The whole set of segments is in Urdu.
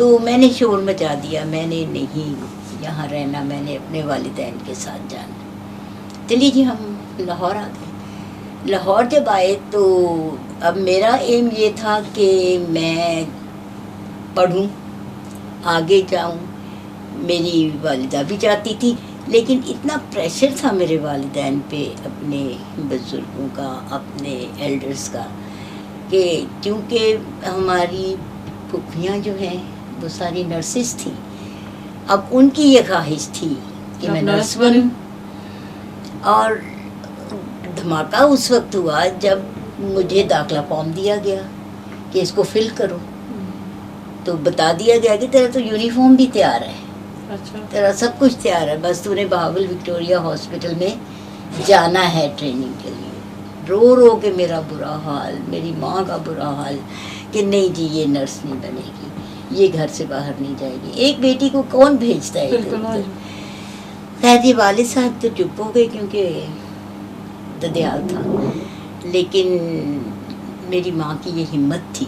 تو میں نے شور مچا دیا، میں نے نہیں یہاں رہنا، میں نے اپنے والدین کے ساتھ جانا. چلیے جی ہم لاہور آ گئے. لاہور جب آئے تو اب میرا ایم یہ تھا کہ میں پڑھوں، آگے جاؤں. میری والدہ بھی چاہتی تھی، لیکن اتنا پریشر تھا میرے والدین پہ اپنے بزرگوں کا، اپنے ایلڈرز کا، کہ چونکہ ہماری پھوپھیاں جو ہیں وہ ساری نرسز تھیں. اب ان کی یہ خواہش تھی کہ میں نرس بنوں. اور دھماکہ اس وقت ہوا جب مجھے داخلہ فارم دیا گیا کہ اس کو فل کرو. تو بتا دیا گیا کہ تیرا تو یونیفارم بھی تیار ہے، تیرا سب کچھ تیار ہے، بس تو نے بہاول وکٹوریہ ہاسپٹل میں جانا ہے ٹریننگ کے لیے. رو رو کے میرا برا حال، میری ماں کا برا حال کہ نہیں جی یہ نرس نہیں بنے گی، یہ گھر سے باہر نہیں جائے گی. ایک بیٹی کو کون بھیجتا ہے ادھر ادھر. خیر جی والد صاحب تو چپ ہو گئے کیونکہ ددیال تھا، لیکن میری ماں کی یہ ہمت تھی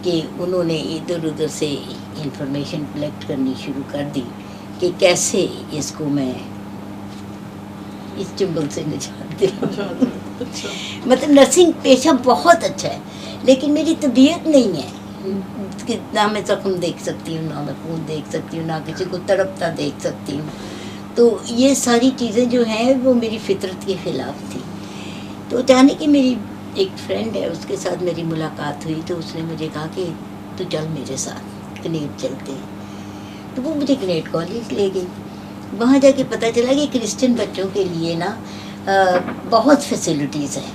کہ انہوں نے ادھر ادھر سے انفارمیشن کلیکٹ کرنی شروع کر دی کہ کیسے اس کو میں اس چنگل سے نجات دلاؤں. مطلب نرسنگ پیشہ بہت اچھا ہے، لیکن میری طبیعت نہیں ہے کہ نہ میں زخم دیکھ سکتی ہوں، نہ میں خون دیکھ سکتی ہوں، نہ کسی کو تڑپتا دیکھ سکتی ہوں. تو یہ ساری چیزیں جو ہیں وہ میری فطرت کے خلاف تھی. تو اچانک کہ میری ایک فرینڈ ہے، اس کے ساتھ میری ملاقات ہوئی، تو اس نے مجھے کہا کہ تو چل میرے ساتھ کنیٹ چلتے ہیں. تو وہ مجھے کنیٹ کالج لے گئی. وہاں جا کے پتہ چلا کہ کرسچن بچوں کے لیے نا بہت فیسلٹیز ہیں،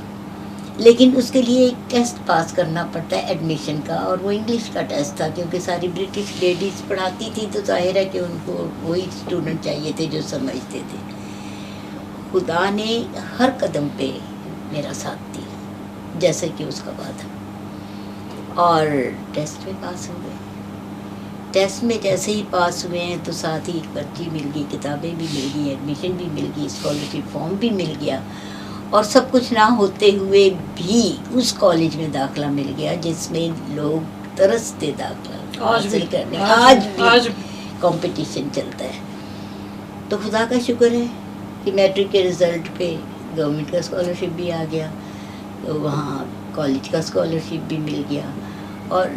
لیکن اس کے لیے ایک ٹیسٹ پاس کرنا پڑتا ہے ایڈمیشن کا، اور وہ انگلش کا ٹیسٹ تھا کیونکہ ساری برٹش لیڈیز پڑھاتی تھی، تو ظاہر ہے کہ ان کو وہی اسٹوڈنٹ چاہیے تھے جو سمجھتے تھے. خدا نے ہر قدم پہ میرا ساتھ دیا جیسے کہ اس کا وعدہ، اور ٹیسٹ میں پاس ہو گئے. ٹیسٹ میں جیسے ہی پاس ہوئے ہیں تو ساتھ ہی ایک پرچی مل گئی، کتابیں بھی مل گئی، ایڈمیشن بھی مل گئی، اسکالرشپ فارم بھی مل گیا، اور سب کچھ نہ ہوتے ہوئے بھی اس کالج میں داخلہ مل گیا جس میں لوگ ترستے داخلہ حاصل کرنے. آج بھی کمپٹیشن چلتا ہے. تو خدا کا شکر ہے کہ میٹرک کے رزلٹ پہ گورنمنٹ کا اسکالرشپ بھی آ گیا، تو وہاں کالج کا اسکالرشپ بھی مل گیا. اور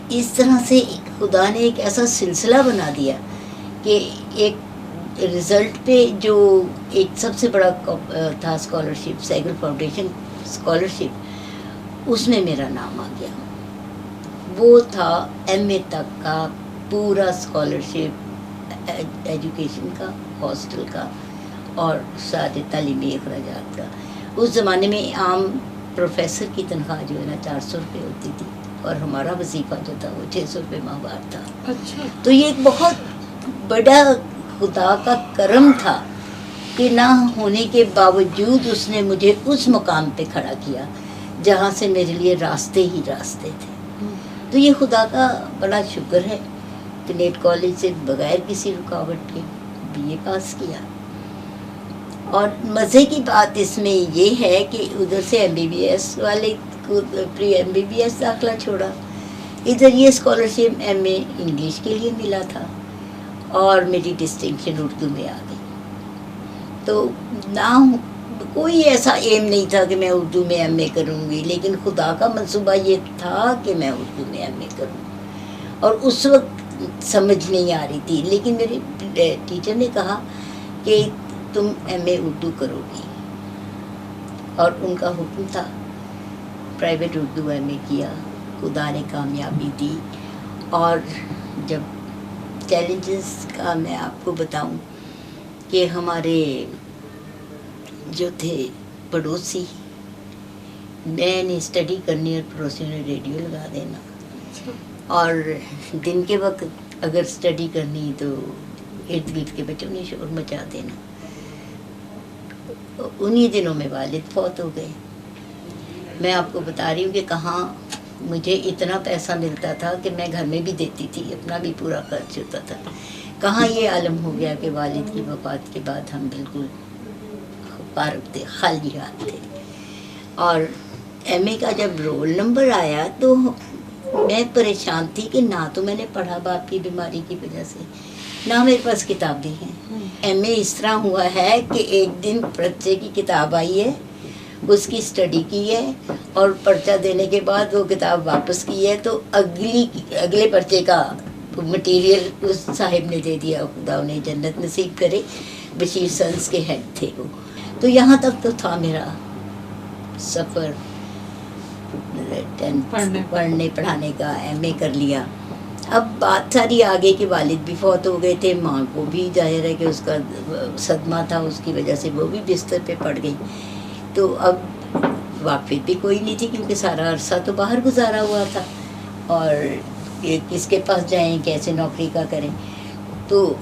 اس طرح سے خدا نے ایک ایسا سلسلہ بنا دیا کہ ایک رزلٹ پہ جو ایک سب سے بڑا تھا اسکالرشپ، سیگل فاؤنڈیشن اسکالرشپ، اس میں میرا نام آ گیا. وہ تھا ایم اے تک کا پورا اسکالرشپ، ایجوکیشن کا، ہاسٹل کا، اور سارے تعلیمی اخراجات کا. اس زمانے میں عام پروفیسر کی تنخواہ جو ہے نا 400 روپے ہوتی تھی، اور ہمارا وظیفہ جو تھا وہ 600 روپے ماہوار تھا. تو یہ ایک بہت بڑا خدا کا کرم تھا کہ نہ ہونے کے باوجود اس نے مجھے اس مقام پہ کھڑا کیا جہاں سے میرے لیے راستے ہی راستے تھے. تو یہ خدا کا بڑا شکر ہے کہ نیٹ کالج سے بغیر کسی رکاوٹ کے بی اے پاس کیا. اور مزے کی بات اس میں یہ ہے کہ ادھر سے ایم بی بی ایس والے کو پری ایم بی بی ایس داخلہ چھوڑا، ادھر یہ اسکالرشپ ایم اے انگلش کے لیے ملا تھا، اور میری ڈسٹنکشن اردو میں آ گئی. تو نہ کوئی ایسا ایم نہیں تھا کہ میں اردو میں ایم اے کروں گی، لیکن خدا کا منصوبہ یہ تھا کہ میں اردو میں ایم اے کروں. اور اس وقت سمجھ نہیں آ رہی تھی، لیکن میرے ٹیچر نے کہا کہ تم ایم اے اردو کرو گی، اور ان کا حکم تھا. پرائیویٹ اردو ایم اے کیا، خدا نے کامیابی دی. اور جب چیلنجز کا میں آپ کو بتاؤں کہ ہمارے جو تھے پڑوسی، میں نے اسٹڈی کرنی اور پڑوسیوں نے ریڈیو لگا دینا، اور دن کے وقت اگر اسٹڈی کرنی تو ارد گرد کے بچوں نے شور مچا دینا. انہی دنوں میں والد فوت ہو گئے. میں آپ کو بتا رہی ہوں کہ کہاں مجھے اتنا پیسہ ملتا تھا کہ میں گھر میں بھی دیتی تھی، اپنا بھی پورا خرچ ہوتا تھا. کہاں یہ عالم ہو گیا کہ والد کی وفات کے بعد ہم بالکل فارغ تھے، خالی ہاتھ تھے. اور ایم اے کا جب رول نمبر آیا تو میں پریشان تھی کہ نہ تو میں نے پڑھا باپ کی بیماری کی وجہ سے، نہ میرے پاس کتابیں ہیں. ایم اے اس طرح ہوا ہے کہ ایک دن پرچے کی کتاب آئی ہے، اس کی اسٹڈی کی ہے، اور پرچہ دینے کے بعد وہ کتاب واپس کی ہے، تو اگلے پرچے کا مٹیریل اس صاحب نے دے دیا. خدا انہیں جنت نصیب کرے، بشیر سنس کے ہیڈ تھے وہ. تو یہاں تک تو تھا میرا سفر پڑھنے پڑھانے کا. ایم اے کر لیا. اب بات ساری آگے کہ والد بھی فوت ہو گئے تھے، ماں کو بھی ظاہر ہے کہ اس کا صدمہ تھا، اس کی وجہ سے وہ بھی بستر پہ پڑ گئی. تو اب واقفیت بھی کوئی نہیں تھی کیونکہ سارا عرصہ تو باہر گزارا ہوا تھا، اور کس کے پاس جائیں، کیسے نوکری کا کریں. تو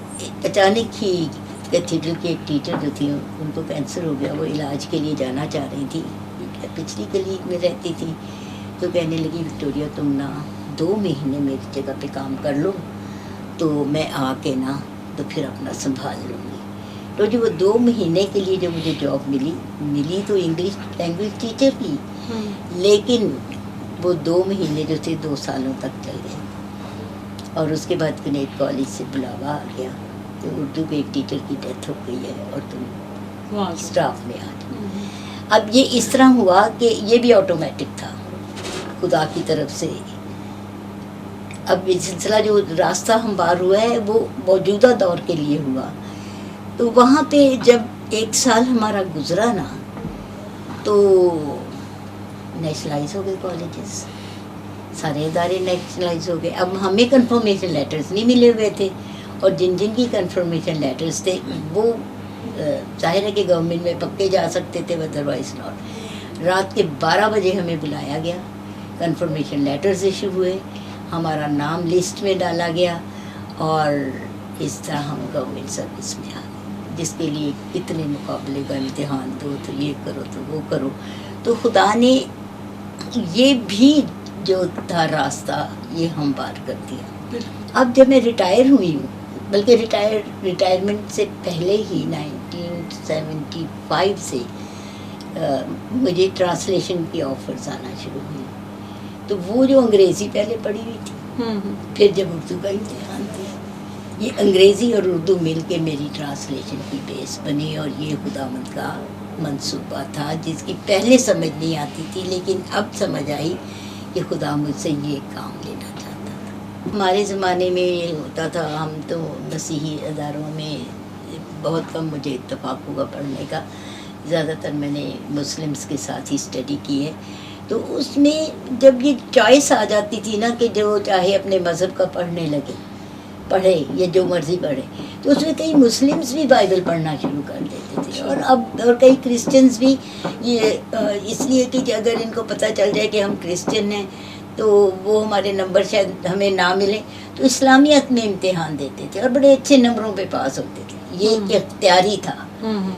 اچانک ہی کیتھیڈرل کی ایک ٹیچر جو تھی ان کو کینسر ہو گیا، وہ علاج کے لیے جانا چاہ رہی تھی، پچھلی گلی میں رہتی تھی. تو کہنے لگی وکٹوریا تم نا 2 مہینے میری جگہ پہ کام کر لو، تو میں آ کے نا تو پھر اپنا سنبھال لوں گی. تو جو وہ 2 مہینے کے لیے جو مجھے جاب ملی تو انگلش لینگویج ٹیچر کی، لیکن وہ 2 مہینے جو تھے 2 سالوں تک چل گئے. اور اس کے بعد کنیٹ کالج سے بلاوا آ گیا کہ اردو کے ایک ٹیچر کی ڈیتھ ہو گئی ہے اور تم اسٹاف میں آ جاؤ. اب یہ اس طرح ہوا کہ یہ بھی آٹومیٹک تھا خدا کی طرف سے. اب یہ سلسلہ جو راستہ ہموار ہوا ہے وہ موجودہ دور کے لیے ہوا. تو وہاں پہ جب 1 سال ہمارا گزرا نا تو نیشنلائز ہو گئے کالجز، سارے ادارے نیشنلائز ہو گئے. اب ہمیں کنفرمیشن لیٹرز نہیں ملے ہوئے تھے، اور جن کی کنفرمیشن لیٹرز تھے وہ ظاہر ہے کہ گورنمنٹ میں پکے جا سکتے تھے، ادروائز ناٹ. رات کے 12 بجے ہمیں بلایا گیا، کنفرمیشن لیٹرز ایشو ہوئے، ہمارا نام لسٹ میں ڈالا گیا، اور اس طرح ہم گورنمنٹ سروس میں آ گئے، جس کے لیے کتنے مقابلے کا امتحان دو، تو یہ کرو تو وہ کرو. تو خدا نے یہ بھی جو تھا راستہ یہ ہموار کر دیا. اب جب میں ریٹائر ہوئی ہوں، بلکہ ریٹائرمنٹ سے پہلے ہی 1975 سے مجھے ٹرانسلیشن کی آفرز آنا شروع ہوئی. تو وہ جو انگریزی پہلے پڑھی ہوئی تھی، پھر جب اردو کا امتحان دیا، یہ انگریزی اور اردو مل کے میری ٹرانسلیشن کی بیس بنی. اور یہ خداوند کا منصوبہ تھا جس کی پہلے سمجھ نہیں آتی تھی، لیکن اب سمجھ آئی کہ خدا مجھ سے یہ کام لینا چاہتا تھا. ہمارے زمانے میں یہ ہوتا تھا، ہم تو مسیحی اداروں میں بہت کم مجھے اتفاق ہوا پڑھنے کا، زیادہ تر میں نے مسلمس کے ساتھ ہی اسٹڈی کی ہے. تو اس میں جب یہ چوائس آ جاتی تھی نا کہ جو چاہے اپنے مذہب کا پڑھنے لگے، پڑھے یا جو مرضی پڑھے، تو اس میں کئی مسلمس بھی بائبل پڑھنا شروع کر دیتے تھے، اور کئی کرسچنز بھی. یہ اس لیے کہ اگر ان کو پتہ چل جائے کہ ہم کرسچن ہیں تو وہ ہمارے نمبر شاید ہمیں نہ ملے، تو اسلامیت میں امتحان دیتے تھے اور بڑے اچھے نمبروں پہ پاس ہوتے تھے. یہ اختیاری تھا.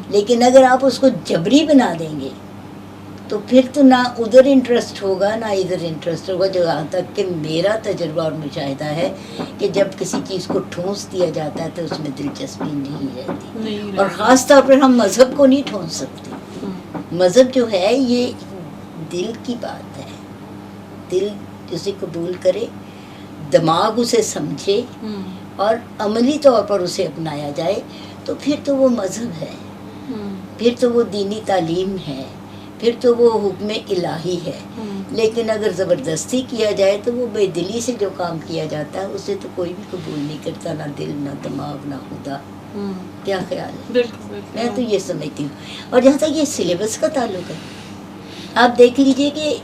لیکن اگر آپ اس کو جبری بنا دیں گے تو پھر تو نہ ادھر انٹرسٹ ہوگا نہ ادھر انٹرسٹ ہوگا. جو یہاں تک کہ میرا تجربہ اور مشاہدہ ہے کہ جب کسی چیز کو ٹھونس دیا جاتا ہے تو اس میں دلچسپی نہیں رہتی. اور خاص طور پر ہم مذہب کو نہیں ٹھونس سکتے. مذہب جو ہے یہ دل کی بات ہے، دل اسے قبول کرے، دماغ اسے سمجھے اور عملی طور پر اسے اپنایا جائے تو پھر تو وہ مذہب ہے، پھر تو وہ دینی تعلیم ہے، پھر تو وہ حکم الہی ہے. لیکن اگر زبردستی کیا جائے تو وہ بے دلی سے جو کام کیا جاتا ہے اسے تو کوئی بھی قبول نہیں کرتا، نہ دل نہ دماغ نہ خدا. کیا خیال ہے؟ بالکل میں تو یہ سمجھتی ہوں. اور جہاں تک یہ سلیبس کا تعلق ہے، آپ دیکھ لیجئے کہ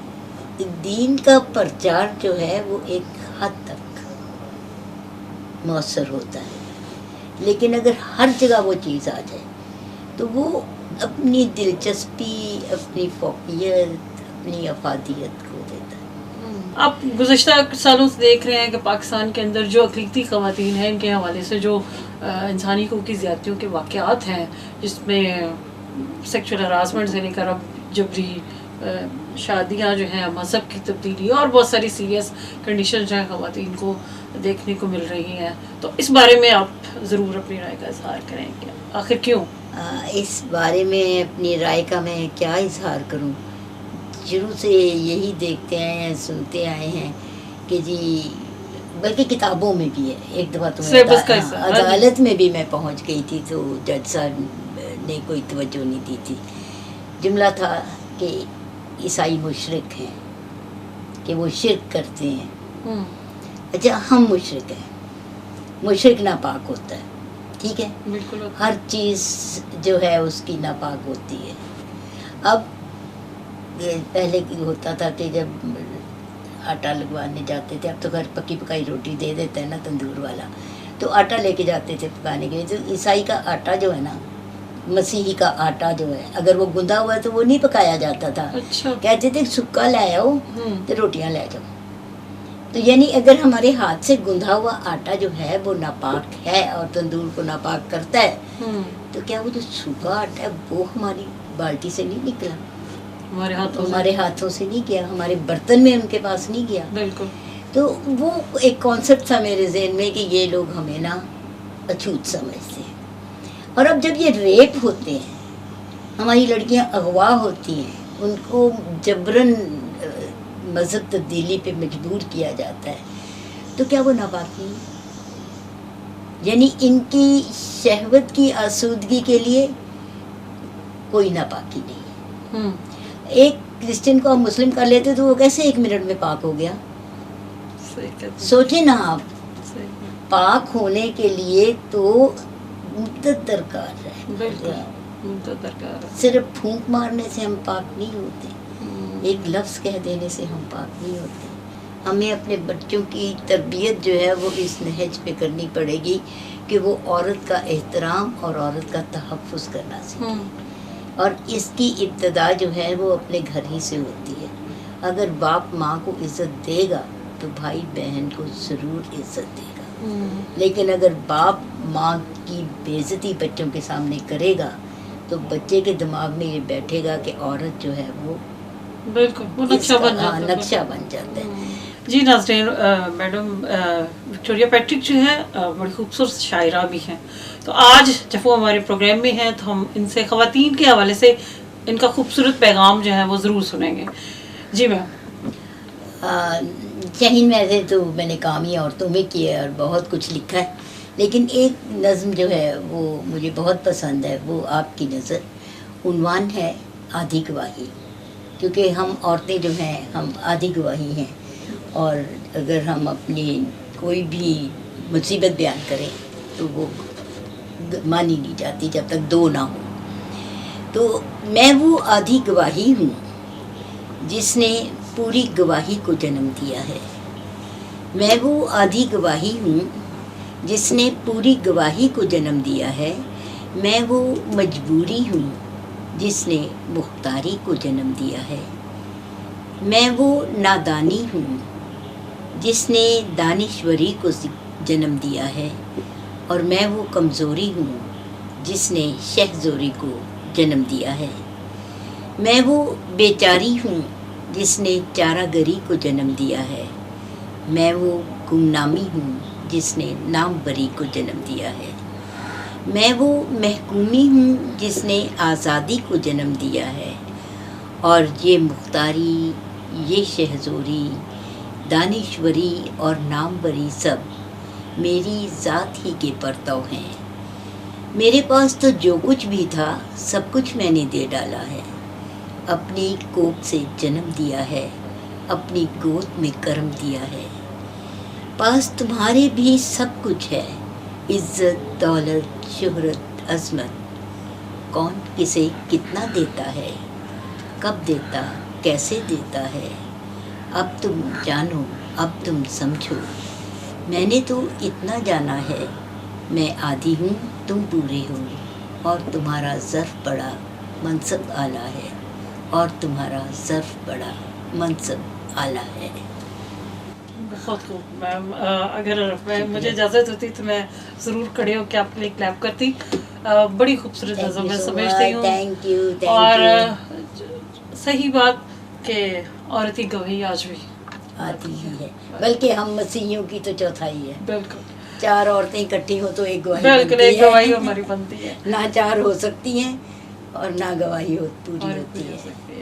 دین کا پرچار جو ہے وہ ایک حد تک مؤثر ہوتا ہے، لیکن اگر ہر جگہ وہ چیز آ جائے تو وہ اپنی دلچسپی، اپنی فوقیت، اپنی افادیت کھو دیتا ہے. آپ گزشتہ سالوں سے دیکھ رہے ہیں کہ پاکستان کے اندر جو اقلیتی خواتین ہیں ان کے حوالے سے جو انسانی حقوق کی زیادتیوں کے واقعات ہیں، جس میں سیکچول ہراسمنٹ سے لے کر اب جبری شادیاں جو ہیں، مذہب کی تبدیلی اور بہت ساری سیریس کنڈیشن جو ہیں خواتین کو دیکھنے کو مل رہی ہیں، تو اس بارے میں آپ ضرور اپنی رائے کا اظہار کریں کہ آخر کیوں؟ اس بارے میں اپنی رائے کا میں کیا اظہار کروں. شروع سے یہی دیکھتے آئے ہیں، سنتے آئے ہیں کہ کہ جی بلکہ کتابوں میں بھی ہے. ایک دفعہ تو Syllabus کا حصہ. عدالت میں بھی میں پہنچ گئی تھی تو جج صاحب نے کوئی توجہ نہیں دی تھی. جملہ تھا کہ عیسائی مشرک ہیں، کہ وہ شرک کرتے ہیں. اچھا ہم مشرک ہیں، مشرک ناپاک ہوتا ہے، ٹھیک ہے، بالکل ہر چیز جو ہے اس کی ناپاک ہوتی ہے. اب یہ پہلے ہوتا تھا کہ جب آٹا لگوانے جاتے تھے، اب تو گھر پکی پکائی روٹی دے دیتا ہے نا تندور والا، تو آٹا لے کے جاتے تھے پکانے کے لیے. تو عیسائی کا آٹا جو ہے نا، مسیحی کا آٹا جو ہے، اگر وہ گندا ہوا ہے تو وہ نہیں پکایا جاتا تھا. اچھا. کہتے تھے سکا لے آؤ تو روٹیاں لے جاؤ. تو یعنی اگر ہمارے ہاتھ سے گندھا ہوا آٹا جو ہے وہ ناپاک ہے اور تندور کو ناپاک کرتا ہے، تو کیا وہ جو سوکھا آٹا ہے وہ ہماری بالٹی سے نہیں نکلا، ہمارے ہاتھوں سے نہیں گیا، ہمارے برتن میں ان کے پاس نہیں گیا. بالکل. تو وہ ایک کانسیپٹ تھا میرے ذہن میں کہ یہ لوگ ہمیں نا اچھوت سمجھتے ہیں. اور اب جب یہ ریپ ہوتے ہیں، ہماری لڑکیاں اغوا ہوتی ہیں، ان کو جبراً مذہب تبدیلی پہ مجبور کیا جاتا ہے، تو کیا وہ ناپاکی؟ یعنی ان کی شہوت کی آسودگی کے لیے کوئی ناپاکی نہیں. ایک کرسچن کو آپ مسلم کر لیتے تو وہ کیسے 1 منٹ میں پاک ہو گیا؟ سوچیں نا آپ، پاک ہونے کے لیے تو مدت درکار ہے. صرف پھونک مارنے سے ہم پاک نہیں ہوتے، ایک لفظ کہہ دینے سے ہم پاک نہیں ہوتے. ہمیں اپنے بچوں کی تربیت جو ہے وہ اس نہج پہ کرنی پڑے گی کہ وہ عورت کا احترام اور عورت کا تحفظ کرنا سیکھیں. اور اس کی ابتدا جو ہے وہ اپنے گھر ہی سے ہوتی ہے. اگر باپ ماں کو عزت دے گا تو بھائی بہن کو ضرور عزت دے گا. لیکن اگر باپ ماں کی بے عزتی بچوں کے سامنے کرے گا تو بچے کے دماغ میں یہ بیٹھے گا کہ عورت جو ہے وہ بالکل وہ نقشہ بن جاتا ہے. جی ناظرین، میڈم وکٹوریہ پیٹرک جو ہے بڑی خوبصورت شاعرہ بھی ہیں. تو آج جب وہ ہمارے پروگرام میں ہیں تو ہم ان سے خواتین کے حوالے سے ان کا خوبصورت پیغام جو ہے وہ ضرور سنیں گے. جی میم. شاہین ویسے تو میں نے کام ہی عورتوں میں کیا ہے اور بہت کچھ لکھا ہے، لیکن ایک نظم جو ہے وہ مجھے بہت پسند ہے، وہ آپ کی نظر. عنوان ہے آدھی گواہی. کیونکہ ہم عورتیں جو ہیں ہم آدھی گواہی ہیں، اور اگر ہم اپنی کوئی بھی مصیبت بیان کریں تو وہ مانی نہیں جاتی جب تک 2 نہ ہوں. تو میں وہ آدھی گواہی ہوں جس نے پوری گواہی کو جنم دیا ہے. میں وہ آدھی گواہی ہوں جس نے پوری گواہی کو جنم دیا ہے. میں وہ مجبوری ہوں جس نے مختاری کو جنم دیا ہے. میں وہ نادانی ہوں جس نے دانشوری کو جنم دیا ہے. اور میں وہ کمزوری ہوں جس نے شہزوری کو جنم دیا ہے. میں وہ بیچاری ہوں جس نے چارہ گری کو جنم دیا ہے. میں وہ گمنامی ہوں جس نے نام بری کو جنم دیا ہے. میں وہ محکومی ہوں جس نے آزادی کو جنم دیا ہے. اور یہ مختاری، یہ شہزوری، دانشوری اور نام بری سب میری ذات ہی کے پرتو ہیں. میرے پاس تو جو کچھ بھی تھا سب کچھ میں نے دے ڈالا ہے. اپنی کوکھ سے جنم دیا ہے، اپنی گود میں کرم دیا ہے. پاس تمہارے بھی سب کچھ ہے، عزت، دولت، شہرت، عظمت. کون کسے کتنا دیتا ہے، کب دیتا، کیسے دیتا ہے. اب تم جانو، اب تم سمجھو. میں نے تو اتنا جانا ہے، میں آدھی ہوں، تم پورے ہو. اور تمہارا ظرف بڑا، منصب اعلیٰ ہے. اور تمہارا ظرف بڑا، منصب اعلیٰ ہے. بہت خوب میم. اگر مجھے اجازت ہوتی تو میں ضرور کھڑے ہو کے آپ کے لیے کلیپ کرتی. بڑی خوبصورت نظم میں سمجھتی ہوں. اور صحیح بات کہ عورتی گواہی آج بھی آتی ہی ہے، بلکہ ہم مسیحیوں کی تو چوتھائی ہے. بالکل. 4 عورتیں اکٹھی ہو تو ایک گواہی بالکل ایک گواہی ہماری بنتی ہے. نہ 4 ہو سکتی ہیں اور نہ گواہی پوری ہوتی ہے.